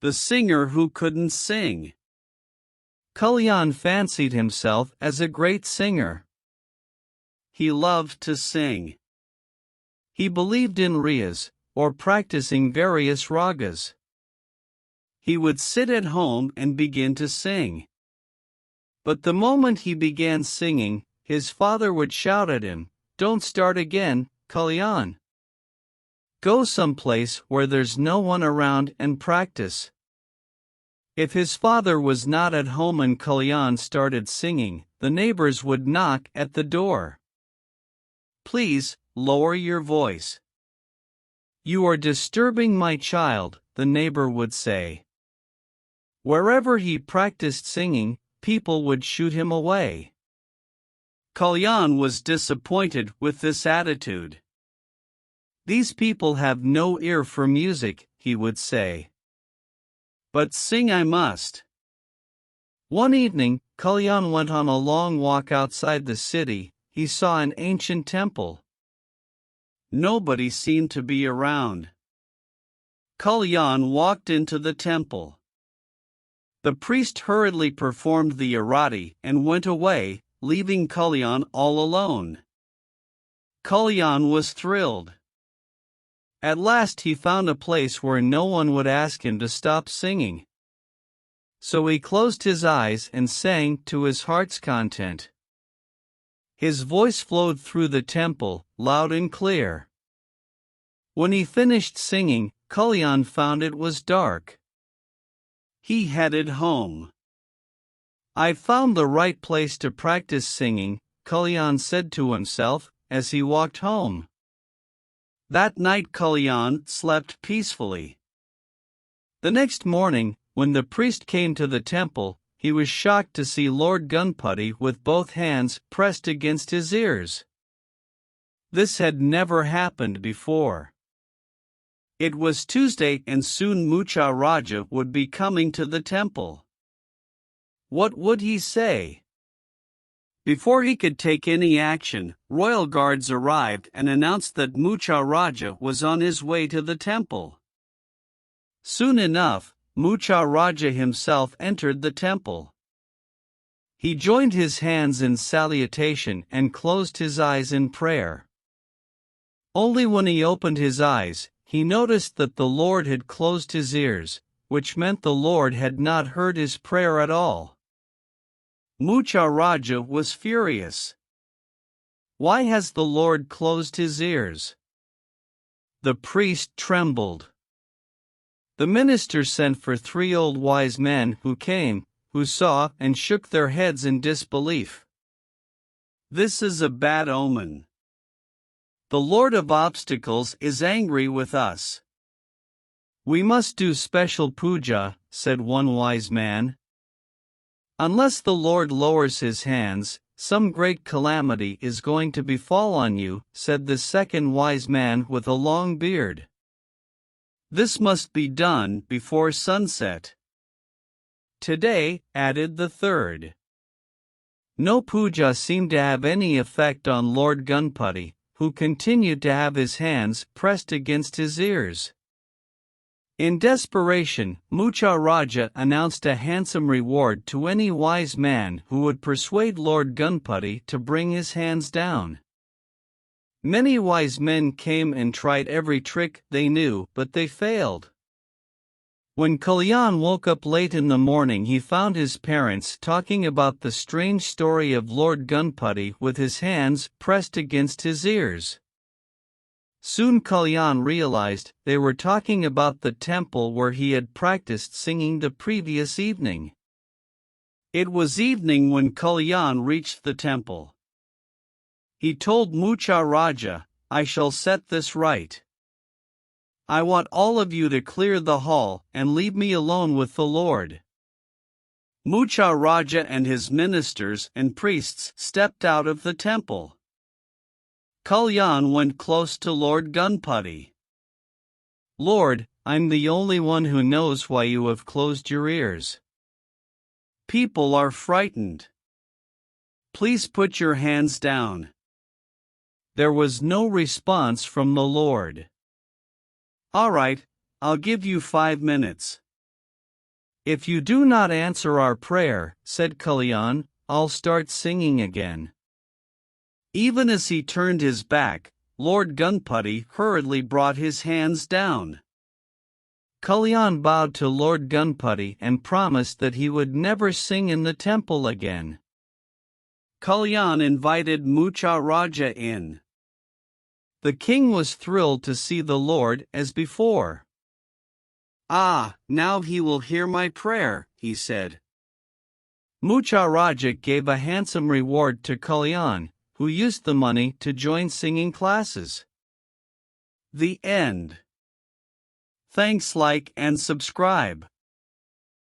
the singer who couldn't sing. Kalyan fancied himself as a great singer. He loved to sing. He believed in riyas, or practicing various ragas. He would sit at home and begin to sing. But the moment he began singing, his father would shout at him, "Don't start again, Kalyan. Go someplace where there's no one around and practice." If his father was not at home and Kalyan started singing, the neighbors would knock at the door. "Please, lower your voice. You are disturbing my child," the neighbor would say. Wherever he practiced singing, people would shoot him away. Kalyan was disappointed with this attitude. "These people have no ear for music," he would say. "But sing I must." One evening, Kalyan went on a long walk outside the city. He saw an ancient temple. Nobody seemed to be around. Kalyan walked into the temple. The priest hurriedly performed the arati and went away, leaving Kalyan all alone. Kalyan was thrilled. At last he found a place where no one would ask him to stop singing. So he closed his eyes and sang to his heart's content. His voice flowed through the temple, loud and clear. When he finished singing, Kalyan found it was dark. He headed home. "I found the right place to practice singing," Kalyan said to himself, as he walked home. That night Kalyan slept peacefully. The next morning, when the priest came to the temple, he was shocked to see Lord Ganpati with both hands pressed against his ears. This had never happened before. It was Tuesday and soon Mucha Raja would be coming to the temple. What would he say? Before he could take any action, royal guards arrived and announced that Mucha Raja was on his way to the temple. Soon enough, Mucha Raja himself entered the temple. He joined his hands in salutation and closed his eyes in prayer. Only when he opened his eyes, he noticed that the Lord had closed his ears, which meant the Lord had not heard his prayer at all. Mucha Raja was furious. "Why has the Lord closed his ears?" The priest trembled. The minister sent for 3 old wise men who came, who saw and shook their heads in disbelief. "This is a bad omen. The Lord of Obstacles is angry with us." "We must do special puja," said one wise man. "Unless the Lord lowers his hands, some great calamity is going to befall on you," said the second wise man with a long beard. "This must be done before sunset." "Today," added the third. No puja seemed to have any effect on Lord Ganpati, who continued to have his hands pressed against his ears. In desperation, Mucha Raja announced a handsome reward to any wise man who would persuade Lord Ganpati to bring his hands down. Many wise men came and tried every trick they knew, but they failed. When Kalyan woke up late in the morning, he found his parents talking about the strange story of Lord Ganpati with his hands pressed against his ears. Soon Kalyan realized they were talking about the temple where he had practiced singing the previous evening. It was evening when Kalyan reached the temple. He told Mucha Raja, "I shall set this right. I want all of you to clear the hall and leave me alone with the Lord." Mucha Raja and his ministers and priests stepped out of the temple. Kalyan went close to Lord Ganpati. "Lord, I'm the only one who knows why you have closed your ears. People are frightened. Please put your hands down." There was no response from the Lord. "All right, I'll give you 5 minutes. If you do not answer our prayer, said Kalyan, I'll start singing again. Even as he turned his back, Lord Gunputty hurriedly brought his hands down. Kalyan bowed to Lord Gunputty and promised that he would never sing in the temple again. Kalyan invited Mucha Raja in. The king was thrilled to see the Lord as before. Ah, now he will hear my prayer, he said. Mucha Raja gave a handsome reward to Kalyan, who used the money to join singing classes. The end. Thanks, like and subscribe.